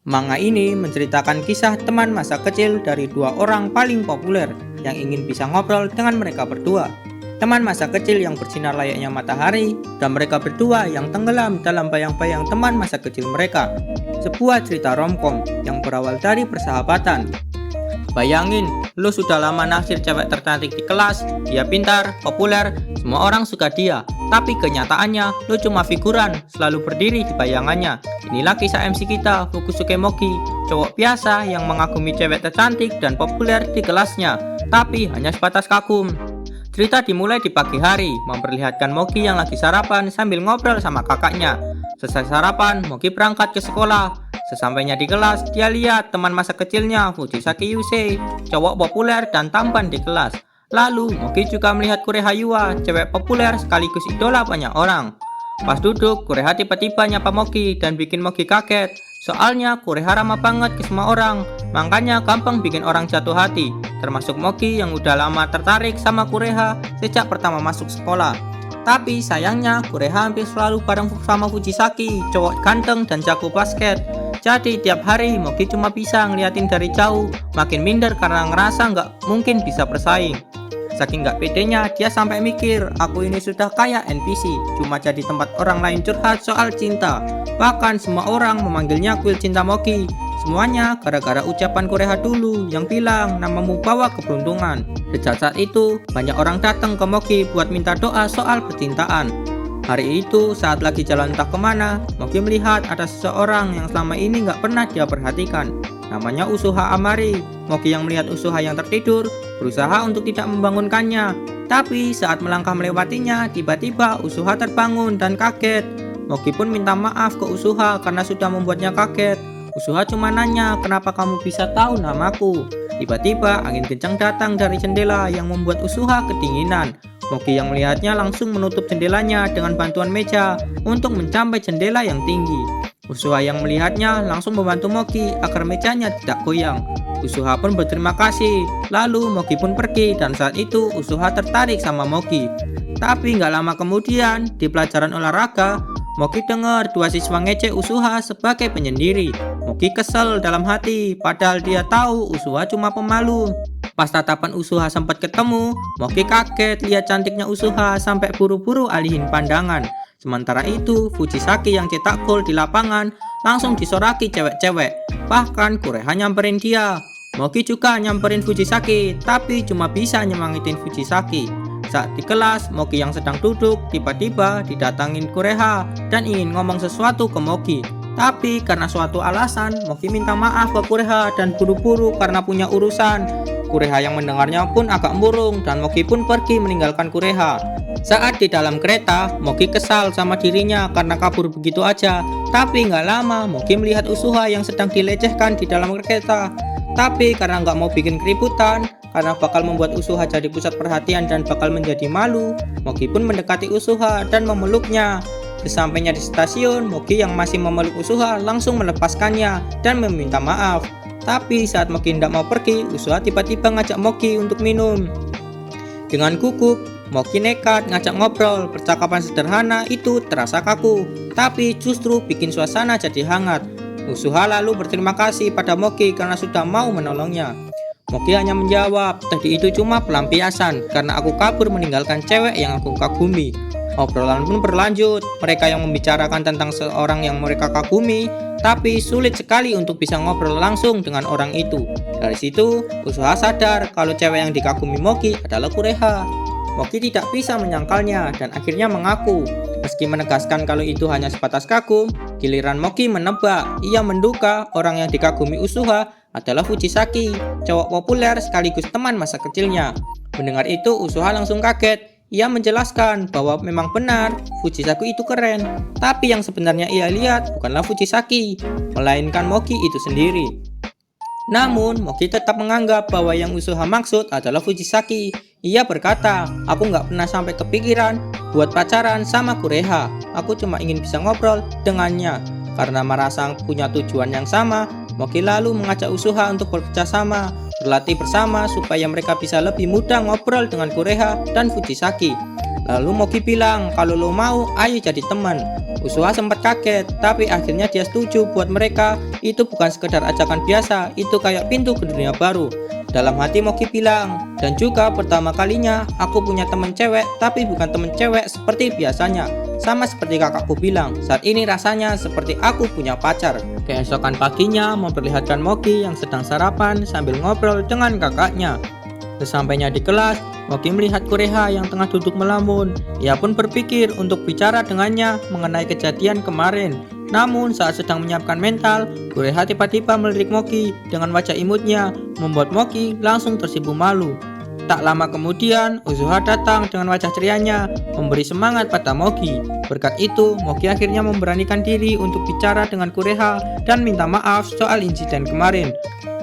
Manga ini menceritakan kisah teman masa kecil dari dua orang paling populer yang ingin bisa ngobrol dengan mereka berdua. Teman masa kecil yang bersinar layaknya matahari dan mereka berdua yang tenggelam dalam bayang-bayang teman masa kecil mereka. Sebuah cerita romcom yang berawal dari persahabatan. Bayangin, lu sudah lama naksir cewek tercantik di kelas, dia pintar, populer, semua orang suka dia. Tapi kenyataannya, lu cuma figuran, selalu berdiri di bayangannya. Inilah kisah MC kita, Fukusuke Mogi, cowok biasa yang mengagumi cewek tercantik dan populer di kelasnya, tapi hanya sebatas kagum. Cerita dimulai di pagi hari, memperlihatkan Mogi yang lagi sarapan sambil ngobrol sama kakaknya. Selesai sarapan, Mogi berangkat ke sekolah. Sesampainya di kelas, dia lihat teman masa kecilnya, Fujisaki Yusei, cowok populer dan tampan di kelas. Lalu, Mogi juga melihat Kureha Yua, cewek populer sekaligus idola banyak orang. Pas duduk, Kureha tiba-tiba nyapa Mogi dan bikin Mogi kaget. Soalnya, Kureha ramah banget ke semua orang, makanya gampang bikin orang jatuh hati. Termasuk Mogi yang udah lama tertarik sama Kureha sejak pertama masuk sekolah. Tapi sayangnya, Kureha hampir selalu bareng sama Fujisaki, cowok ganteng dan jago basket. Jadi tiap hari Mogi cuma bisa ngeliatin dari jauh, makin minder karena ngerasa nggak mungkin bisa bersaing. Saking nggak pedenya, dia sampai mikir, aku ini sudah kayak NPC, cuma jadi tempat orang lain curhat soal cinta. Bahkan semua orang memanggilnya kuil cinta Mogi. Semuanya gara-gara ucapan Kureha dulu yang bilang namamu bawa keberuntungan. Sejak saat itu, banyak orang datang ke Mogi buat minta doa soal percintaan. Hari itu, saat lagi jalan entah kemana, Mogi melihat ada seseorang yang selama ini nggak pernah dia perhatikan. Namanya Usuha Amari. Mogi yang melihat Usuha yang tertidur, berusaha untuk tidak membangunkannya. Tapi saat melangkah melewatinya, tiba-tiba Usuha terbangun dan kaget. Mogi pun minta maaf ke Usuha karena sudah membuatnya kaget. Usuha cuma nanya, kenapa kamu bisa tahu namaku? Tiba-tiba angin kencang datang dari jendela yang membuat Usuha kedinginan. Mogi yang melihatnya langsung menutup jendelanya dengan bantuan meja untuk mencapai jendela yang tinggi. Usuha yang melihatnya langsung membantu Mogi agar mejanya tidak goyang. Usuha pun berterima kasih. Lalu Mogi pun pergi dan saat itu Usuha tertarik sama Mogi. Tapi nggak lama kemudian di pelajaran olahraga, Mogi dengar dua siswa ngecek Usuha sebagai penyendiri. Mogi kesel dalam hati, padahal dia tahu Usuha cuma pemalu. Pas tatapan Usuha sempat ketemu, Mogi kaget lihat cantiknya Usuha sampai buru-buru alihin pandangan. Sementara itu, Fujisaki yang cetak gol di lapangan langsung disoraki cewek-cewek. Bahkan Kureha nyamperin dia. Mogi juga nyamperin Fujisaki, tapi cuma bisa nyemangitin Fujisaki. Saat di kelas, Mogi yang sedang duduk tiba-tiba didatangin Kureha dan ingin ngomong sesuatu ke Mogi. Tapi karena suatu alasan, Mogi minta maaf ke Kureha dan buru-buru karena punya urusan. Kureha yang mendengarnya pun agak murung dan Mogi pun pergi meninggalkan Kureha. Saat di dalam kereta, Mogi kesal sama dirinya karena kabur begitu aja. Tapi nggak lama, Mogi melihat Usuha yang sedang dilecehkan di dalam kereta. Tapi karena nggak mau bikin keributan, karena bakal membuat Usuha jadi pusat perhatian dan bakal menjadi malu, Mogi pun mendekati Usuha dan memeluknya. Sesampainya di stasiun, Mogi yang masih memeluk Usuha langsung melepaskannya dan meminta maaf. Tapi saat Mogi tidak mau pergi, Usuha tiba-tiba ngajak Mogi untuk minum. Dengan gugup, Mogi nekat ngajak ngobrol. Percakapan sederhana itu terasa kaku, tapi justru bikin suasana jadi hangat. Usuha lalu berterima kasih pada Mogi karena sudah mau menolongnya. Mogi hanya menjawab, tadi itu cuma pelampiasan karena aku kabur meninggalkan cewek yang aku kagumi. Obrolan pun berlanjut, mereka yang membicarakan tentang seorang yang mereka kagumi, tapi sulit sekali untuk bisa ngobrol langsung dengan orang itu. Dari situ, Usuha sadar kalau cewek yang dikagumi Mogi adalah Kureha. Mogi tidak bisa menyangkalnya dan akhirnya mengaku. Meski menegaskan kalau itu hanya sebatas kagum, giliran Mogi menebak, ia menduga orang yang dikagumi Usuha adalah Fujisaki, cowok populer sekaligus teman masa kecilnya. Mendengar itu, Usuha langsung kaget. Ia menjelaskan bahwa memang benar Fujisaki itu keren, tapi yang sebenarnya ia lihat bukanlah Fujisaki, melainkan Mogi itu sendiri. Namun, Mogi tetap menganggap bahwa yang Usuha maksud adalah Fujisaki. Ia berkata, aku nggak pernah sampai kepikiran buat pacaran sama Kureha. Aku cuma ingin bisa ngobrol dengannya. Karena merasa punya tujuan yang sama, Mogi lalu mengajak Usuha untuk bekerja sama, berlatih bersama supaya mereka bisa lebih mudah ngobrol dengan Kureha dan Fujisaki. Lalu Mogi bilang, kalau lo mau, ayo jadi teman. Usuha sempat kaget, tapi akhirnya dia setuju buat mereka itu bukan sekedar ajakan biasa, itu kayak pintu ke dunia baru. Dalam hati Moki bilang, dan juga pertama kalinya aku punya temen cewek, tapi bukan temen cewek seperti biasanya. Sama seperti kakakku bilang, saat ini rasanya seperti aku punya pacar. Keesokan paginya memperlihatkan Moki yang sedang sarapan sambil ngobrol dengan kakaknya. Sesampainya di kelas, Moki melihat Kureha yang tengah duduk melamun. Ia pun berpikir untuk bicara dengannya mengenai kejadian kemarin. Namun saat sedang menyiapkan mental, Kureha tiba-tiba melirik Moki dengan wajah imutnya, membuat Moki langsung tersipu malu. Tak lama kemudian, Usuha datang dengan wajah cerianya, memberi semangat pada Moki. Berkat itu, Moki akhirnya memberanikan diri untuk bicara dengan Kureha dan minta maaf soal insiden kemarin.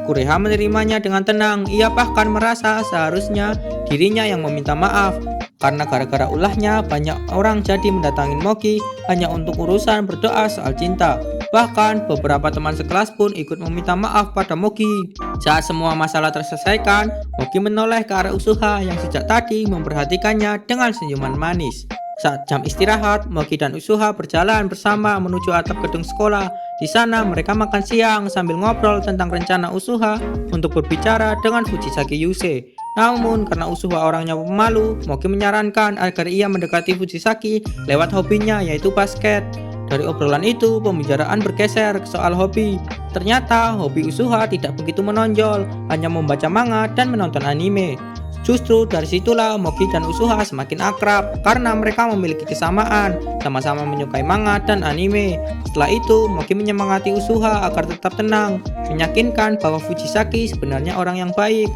Kureha menerimanya dengan tenang. Ia bahkan merasa seharusnya dirinya yang meminta maaf, karena gara-gara ulahnya banyak orang jadi mendatangi Moki hanya untuk urusan berdoa soal cinta. Bahkan beberapa teman sekelas pun ikut meminta maaf pada Moki. Saat semua masalah terselesaikan, Moki menoleh ke arah Usuha yang sejak tadi memperhatikannya dengan senyuman manis. Saat jam istirahat, Moki dan Usuha berjalan bersama menuju atap gedung sekolah. Di sana mereka makan siang sambil ngobrol tentang rencana Usuha untuk berbicara dengan Fujisaki Yusei. Namun karena Usuha orangnya pemalu, Moki menyarankan agar ia mendekati Fujisaki lewat hobinya yaitu basket. Dari obrolan itu, pembicaraan bergeser ke soal hobi. Ternyata hobi Usuha tidak begitu menonjol, hanya membaca manga dan menonton anime. Justru dari situlah Moki dan Usuha semakin akrab karena mereka memiliki kesamaan, sama-sama menyukai manga dan anime. Setelah itu, Moki menyemangati Usuha agar tetap tenang, meyakinkan bahwa Fujisaki sebenarnya orang yang baik.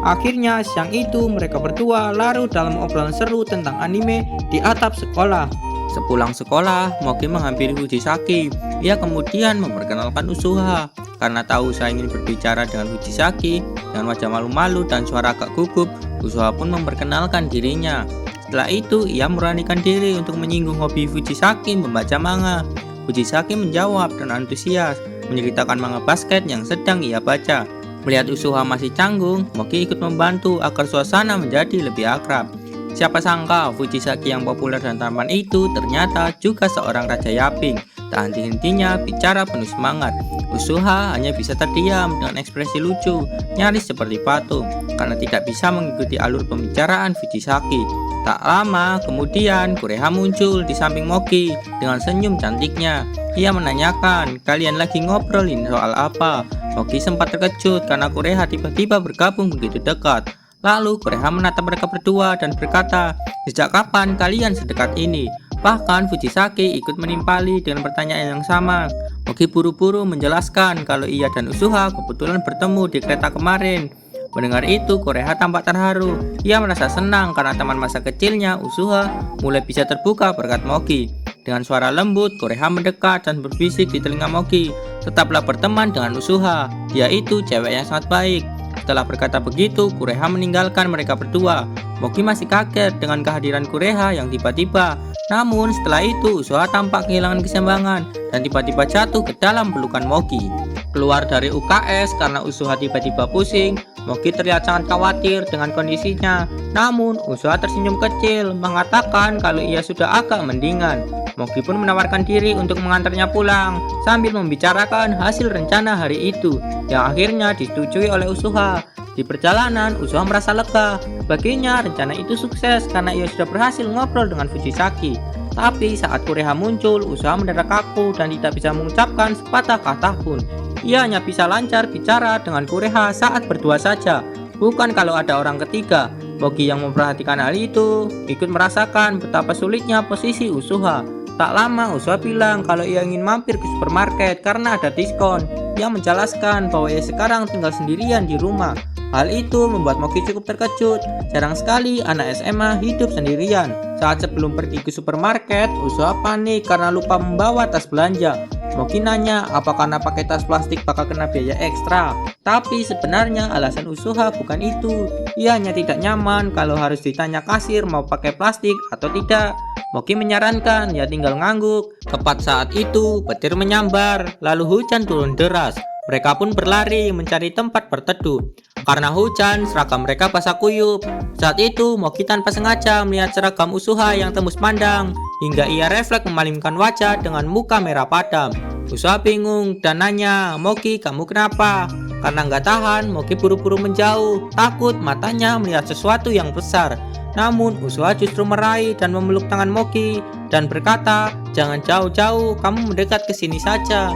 Akhirnya siang itu mereka berdua larut dalam obrolan seru tentang anime di atap sekolah. Sepulang sekolah, Moki menghampiri Fujisaki. Ia kemudian memperkenalkan Usuha. Karena tahu saya ingin berbicara dengan Fujisaki, dengan wajah malu-malu dan suara agak gugup, Usuha pun memperkenalkan dirinya. Setelah itu, ia meranikan diri untuk menyinggung hobi Fujisaki membaca manga. Fujisaki menjawab dan antusias, menceritakan manga basket yang sedang ia baca. Melihat Usuha masih canggung, Moki ikut membantu agar suasana menjadi lebih akrab. Siapa sangka Fujisaki yang populer dan tampan itu ternyata juga seorang raja yaping. Tak henti-hentinya bicara penuh semangat. Usuha hanya bisa terdiam dengan ekspresi lucu, nyaris seperti patung, karena tidak bisa mengikuti alur pembicaraan Fujisaki. Tak lama kemudian Kureha muncul di samping Moki dengan senyum cantiknya. Ia menanyakan, kalian lagi ngobrolin soal apa? Moki sempat terkejut karena Kureha tiba-tiba bergabung begitu dekat. Lalu Kureha menatap mereka berdua dan berkata, sejak kapan kalian sedekat ini? Bahkan Fujisaki ikut menimpali dengan pertanyaan yang sama. Moki buru-buru menjelaskan kalau ia dan Usuha kebetulan bertemu di kereta kemarin. Mendengar itu, Kureha tampak terharu. Ia merasa senang karena teman masa kecilnya, Usuha, mulai bisa terbuka berkat Moki. Dengan suara lembut, Kureha mendekat dan berbisik di telinga Moki, tetaplah berteman dengan Usuha. Dia itu cewek yang sangat baik. Setelah berkata begitu, Kureha meninggalkan mereka berdua. Moki masih kaget dengan kehadiran Kureha yang tiba-tiba. Namun setelah itu, Usuha tampak kehilangan keseimbangan dan tiba-tiba jatuh ke dalam pelukan Moki. Keluar dari UKS karena Usuha tiba-tiba pusing, Moki terlihat sangat khawatir dengan kondisinya. Namun Usuha tersenyum kecil, mengatakan kalau ia sudah agak mendingan. Moki pun menawarkan diri untuk mengantarnya pulang sambil membicarakan hasil rencana hari itu yang akhirnya disetujui oleh Usuha. Di perjalanan, Usuha merasa lega. Baginya, rencana itu sukses karena ia sudah berhasil ngobrol dengan Fujisaki. Tapi saat Kureha muncul, Usuha mendadak kaku dan tidak bisa mengucapkan sepatah kata pun. Ia hanya bisa lancar bicara dengan Kureha saat berdua saja, bukan kalau ada orang ketiga. Moki yang memperhatikan hal itu ikut merasakan betapa sulitnya posisi Usuha. Tak lama Usuha bilang kalau ia ingin mampir ke supermarket karena ada diskon. Ia menjelaskan bahwa ia sekarang tinggal sendirian di rumah. Hal itu membuat Moki cukup terkejut. Jarang sekali anak SMA hidup sendirian. Saat sebelum pergi ke supermarket, Usuha panik karena lupa membawa tas belanja. Moki nanya apakah karena pakai tas plastik bakal kena biaya ekstra. Tapi sebenarnya alasan Usuha bukan itu. Ia hanya tidak nyaman kalau harus ditanya kasir mau pakai plastik atau tidak. Moki menyarankan ya tinggal ngangguk. Tepat saat itu petir menyambar, lalu hujan turun deras. Mereka pun berlari mencari tempat berteduh. Karena hujan, seragam mereka basah kuyup. Saat itu, Moki tanpa sengaja melihat seragam Usuha yang tembus pandang, hingga ia refleks memalingkan wajah dengan muka merah padam. Usuha bingung dan nanya, "Moki, kamu kenapa?" Karena nggak tahan, Moki buru-buru menjauh, takut matanya melihat sesuatu yang besar. Namun, Usuha justru meraih dan memeluk tangan Moki dan berkata, "Jangan jauh-jauh, kamu mendekat ke sini saja."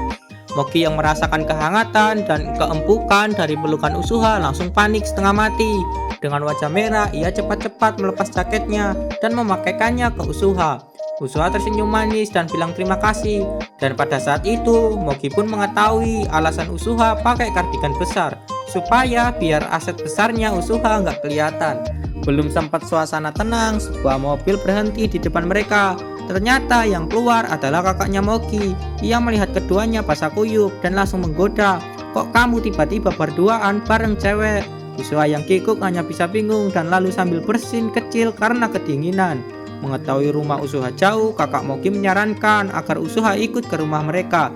Moki yang merasakan kehangatan dan keempukan dari pelukan Usuha langsung panik setengah mati. Dengan wajah merah, ia cepat-cepat melepas jaketnya dan memakaikannya ke Usuha. Usuha tersenyum manis dan bilang terima kasih. Dan pada saat itu, Moki pun mengetahui alasan Usuha pakai kardigan besar, supaya biar aset besarnya Usuha nggak kelihatan. Belum sempat suasana tenang, sebuah mobil berhenti di depan mereka. Ternyata yang keluar adalah kakaknya Moki. Ia melihat keduanya basah kuyup dan langsung menggoda, "Kok kamu tiba-tiba berduaan bareng cewek?" Usuha yang kikuk hanya bisa bingung dan lalu sambil bersin kecil karena kedinginan. Mengetahui rumah Usuha jauh, kakak Moki menyarankan agar Usuha ikut ke rumah mereka.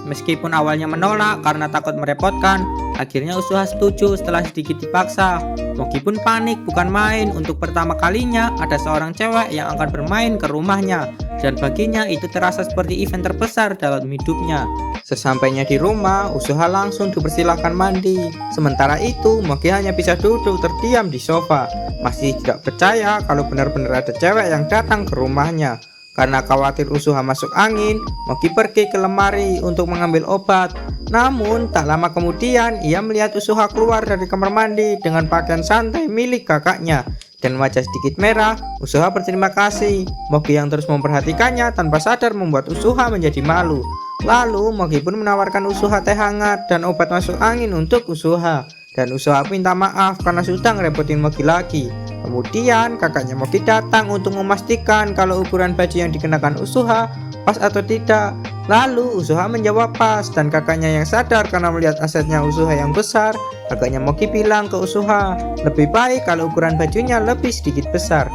Meskipun awalnya menolak karena takut merepotkan, akhirnya Usuha setuju setelah sedikit dipaksa. Moki pun panik bukan main, untuk pertama kalinya ada seorang cewek yang akan bermain ke rumahnya, dan baginya itu terasa seperti event terbesar dalam hidupnya. Sesampainya di rumah, Usuha langsung dipersilahkan mandi. Sementara itu, Moki hanya bisa duduk terdiam di sofa, masih tidak percaya kalau benar-benar ada cewek yang datang ke rumahnya. Karena khawatir Usuha masuk angin, Moki pergi ke lemari untuk mengambil obat. Namun, tak lama kemudian ia melihat Usuha keluar dari kamar mandi dengan pakaian santai milik kakaknya. Dan wajah sedikit merah, Usuha berterima kasih. Moki yang terus memperhatikannya tanpa sadar membuat Usuha menjadi malu. Lalu, Moki pun menawarkan Usuha teh hangat dan obat masuk angin untuk Usuha. Dan Usuha minta maaf karena sudah ngerepotin Moki lagi. Kemudian kakaknya Moki datang untuk memastikan kalau ukuran baju yang dikenakan Usuha pas atau tidak. Lalu Usuha menjawab pas, dan kakaknya yang sadar karena melihat asetnya Usuha yang besar, kakaknya Moki bilang ke Usuha, lebih baik kalau ukuran bajunya lebih sedikit besar.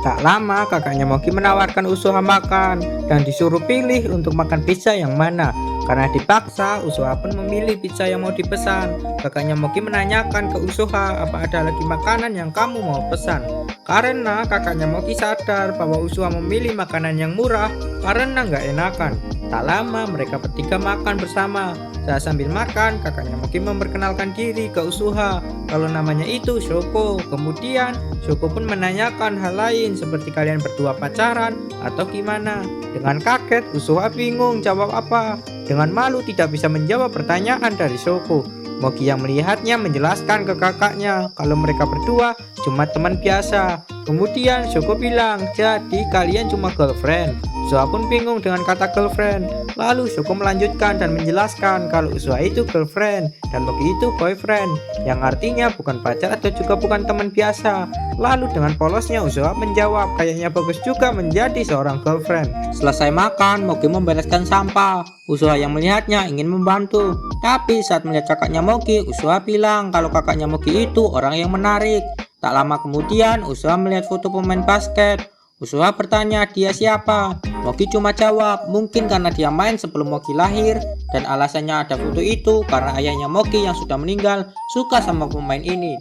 Tak lama kakaknya Moki menawarkan Usuha makan dan disuruh pilih untuk makan pizza yang mana. Karena dipaksa, Usuha pun memilih pizza yang mau dipesan. Kakaknya Moki menanyakan ke Usuha, "Apa ada lagi makanan yang kamu mau pesan?" Karena kakaknya Moki sadar bahwa Usuha memilih makanan yang murah karena nggak enakan. Tak lama mereka bertiga makan bersama. Saat sambil makan, kakaknya Moki memperkenalkan diri ke Usuha kalau namanya itu Shoko. Kemudian Shoko pun menanyakan hal lain seperti kalian berdua pacaran atau gimana. Dengan kaget, Usuha bingung jawab apa. Dengan malu tidak bisa menjawab pertanyaan dari Shoko. Moki yang melihatnya menjelaskan ke kakaknya kalau mereka berdua cuma teman biasa. Kemudian Shoko bilang, "Jadi kalian cuma girlfriend?" Usuha pun bingung dengan kata girlfriend. Lalu Shoko melanjutkan dan menjelaskan kalau Usuha itu girlfriend dan Moki itu boyfriend, yang artinya bukan pacar atau juga bukan teman biasa. Lalu dengan polosnya Usuha menjawab, kayaknya bagus juga menjadi seorang girlfriend. Selesai makan, Moki membereskan sampah. Usuha yang melihatnya ingin membantu, tapi saat melihat kakaknya Moki, Usuha bilang kalau kakaknya Moki itu orang yang menarik. Tak lama kemudian Usuha melihat foto pemain basket. Usuha bertanya dia siapa. Moki cuma jawab mungkin karena dia main sebelum Moki lahir, dan alasannya ada foto itu karena ayahnya Moki yang sudah meninggal suka sama pemain ini.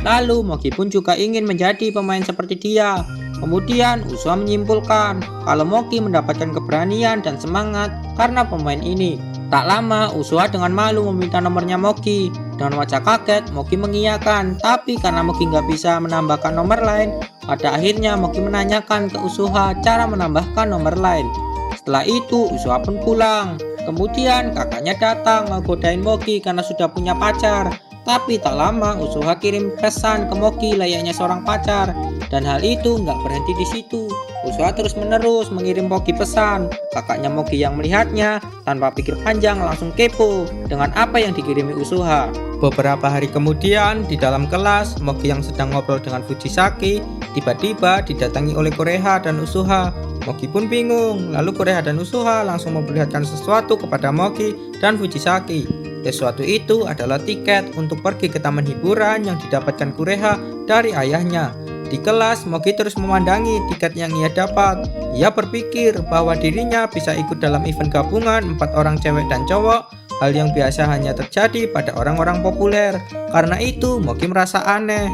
Lalu Moki pun juga ingin menjadi pemain seperti dia. Kemudian Usuha menyimpulkan kalau Moki mendapatkan keberanian dan semangat karena pemain ini. Tak lama Usuha dengan malu meminta nomornya Moki. Dengan wajah kaget Moki mengiyakan, tapi karena Moki nggak bisa menambahkan nomor lain, pada akhirnya Moki menanyakan ke Usuha cara menambahkan nomor lain. Setelah itu Usuha pun pulang. Kemudian kakaknya datang ngegodain Moki karena sudah punya pacar. Tapi tak lama Usuha kirim pesan ke Moki layaknya seorang pacar, dan hal itu nggak berhenti di situ. Usuha terus menerus mengirim Moki pesan. Kakaknya Moki yang melihatnya tanpa pikir panjang langsung kepo dengan apa yang dikirimi Usuha. Beberapa hari kemudian di dalam kelas, Moki yang sedang ngobrol dengan Fujisaki tiba-tiba didatangi oleh Kureha dan Usuha. Moki pun bingung, lalu Kureha dan Usuha langsung memperlihatkan sesuatu kepada Moki dan Fujisaki. Sesuatu itu adalah tiket untuk pergi ke taman hiburan yang didapatkan Kureha dari ayahnya. Di kelas, Moki terus memandangi tiket yang ia dapat. Ia berpikir bahwa dirinya bisa ikut dalam event gabungan 4 orang cewek dan cowok hal yang biasa hanya terjadi pada orang-orang populer. Karena itu, Moki merasa aneh.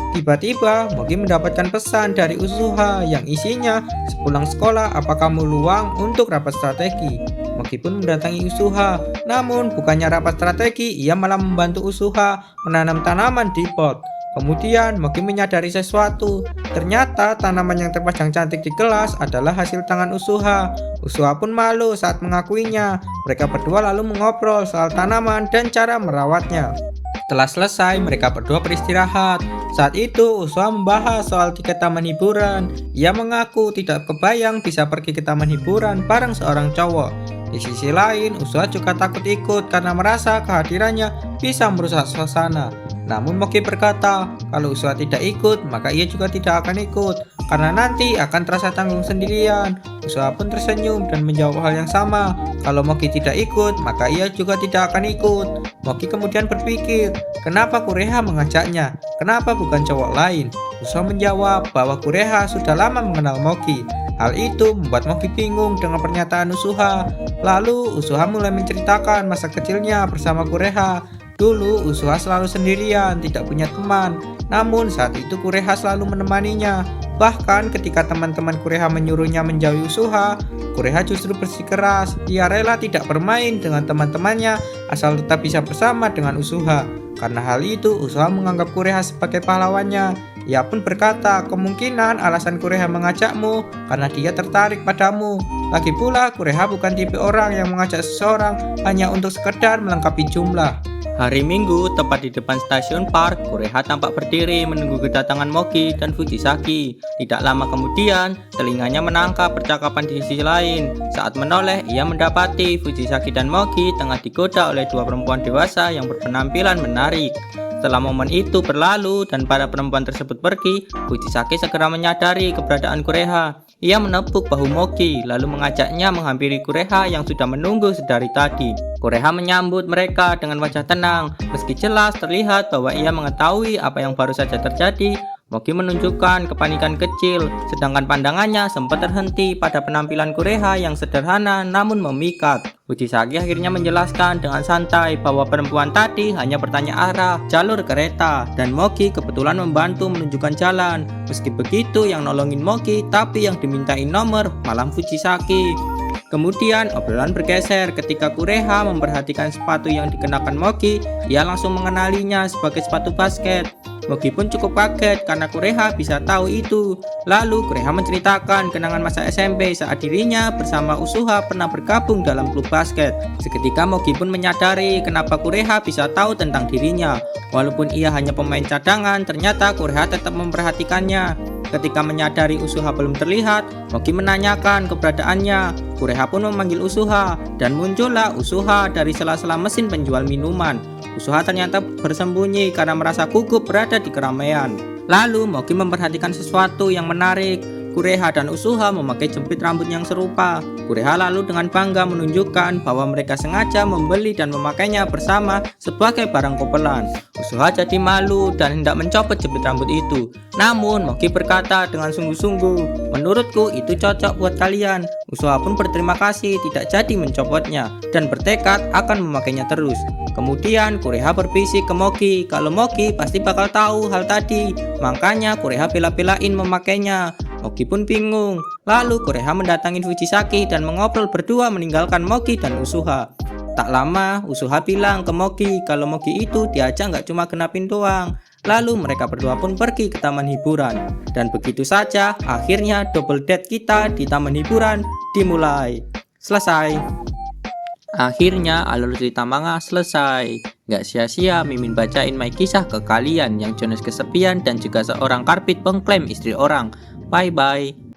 Tiba-tiba, Moki mendapatkan pesan dari Usuha yang isinya, "Sepulang sekolah, apa kamu luang untuk rapat strategi?" Moki pun mendatangi Usuha, namun bukannya rapat strategi, ia malah membantu Usuha menanam tanaman di pot. Kemudian, Moki menyadari sesuatu. Ternyata tanaman yang terpajang cantik di kelas adalah hasil tangan Usuha. Usuha pun malu saat mengakuinya. Mereka berdua lalu mengobrol soal tanaman dan cara merawatnya. Setelah selesai, mereka berdua beristirahat. Saat itu, Usuha membahas soal tiket taman hiburan. Ia mengaku tidak kebayang bisa pergi ke taman hiburan bareng seorang cowok. Di sisi lain, Usuha juga takut ikut karena merasa kehadirannya bisa merusak suasana. Namun Moki berkata, kalau Usuha tidak ikut, maka ia juga tidak akan ikut, karena nanti akan terasa tanggung sendirian. Usuha pun tersenyum dan menjawab hal yang sama. Kalau Moki tidak ikut, maka ia juga tidak akan ikut. Moki kemudian berpikir, kenapa Kureha mengajaknya? Kenapa bukan cowok lain? Usuha menjawab bahwa Kureha sudah lama mengenal Moki. Hal itu membuat Moki bingung dengan pernyataan Usuha. Lalu Usuha mulai menceritakan masa kecilnya bersama Kureha. Dulu Usuha selalu sendirian, tidak punya teman. Namun saat itu Kureha selalu menemaninya. Bahkan ketika teman-teman Kureha menyuruhnya menjauhi Usuha, Kureha justru bersikeras. Ia rela tidak bermain dengan teman-temannya asal tetap bisa bersama dengan Usuha. Karena hal itu, Usuha menganggap Kureha sebagai pahlawannya. Ia pun berkata, kemungkinan alasan Kureha mengajakmu karena dia tertarik padamu. Lagi pula, Kureha bukan tipe orang yang mengajak seseorang hanya untuk sekedar melengkapi jumlah. Hari Minggu, tepat di depan stasiun park, Kureha tampak berdiri menunggu kedatangan Moki dan Fujisaki. Tidak lama kemudian, telinganya menangkap percakapan di sisi lain. Saat menoleh, ia mendapati Fujisaki dan Moki tengah digoda oleh dua perempuan dewasa yang berpenampilan menarik. Setelah momen itu berlalu dan para perempuan tersebut pergi, Fujisaki segera menyadari keberadaan Kureha. Ia menepuk bahu Moki, lalu mengajaknya menghampiri Kureha yang sudah menunggu sedari tadi. Kureha menyambut mereka dengan wajah tenang, meski jelas terlihat bahwa ia mengetahui apa yang baru saja terjadi. Moki menunjukkan kepanikan kecil, sedangkan pandangannya sempat terhenti pada penampilan Kureha yang sederhana namun memikat. Fujisaki akhirnya menjelaskan dengan santai bahwa perempuan tadi hanya bertanya arah jalur kereta dan Moki kebetulan membantu menunjukkan jalan. Meski begitu, yang nolongin Moki tapi yang dimintain nomor malah Fujisaki. Kemudian obrolan bergeser ketika Kureha memperhatikan sepatu yang dikenakan Moki. Ia langsung mengenalinya sebagai sepatu basket. Moki pun cukup kaget karena Kureha bisa tahu itu. Lalu Kureha menceritakan kenangan masa SMP saat dirinya bersama Usuha pernah bergabung dalam klub basket. Seketika Moki pun menyadari kenapa Kureha bisa tahu tentang dirinya. Walaupun ia hanya pemain cadangan, ternyata Kureha tetap memperhatikannya. Ketika menyadari Usuha belum terlihat, Moki menanyakan keberadaannya. Kureha pun memanggil Usuha dan muncullah Usuha dari sela-sela mesin penjual minuman. Usuha ternyata bersembunyi karena merasa gugup berada di keramaian. Lalu Moki memperhatikan sesuatu yang menarik. Kureha dan Usuha memakai jepit rambut yang serupa. Kureha lalu dengan bangga menunjukkan bahwa mereka sengaja membeli dan memakainya bersama sebagai barang kopelan. Usuha jadi malu dan hendak mencopot jepit rambut itu. Namun Moki berkata dengan sungguh-sungguh, menurutku itu cocok buat kalian. Usuha pun berterima kasih tidak jadi mencopotnya dan bertekad akan memakainya terus. Kemudian Kureha berbisik ke Moki kalau Moki pasti bakal tahu hal tadi. Makanya Kureha bela-belain memakainya. Moki pun bingung. Lalu Kureha mendatangi Fujisaki dan mengobrol berdua meninggalkan Moki dan Usuha. Tak lama Usuha bilang ke Moki kalau Moki itu diajak nggak cuma genapin doang. Lalu mereka berdua pun pergi ke taman hiburan. Dan begitu saja akhirnya double date kita di taman hiburan dimulai. Selesai. Akhirnya alur cerita manga selesai. Gak sia-sia Mimin bacain my kisah ke kalian yang Jonas kesepian dan juga seorang karbit pengklaim istri orang. Bye bye.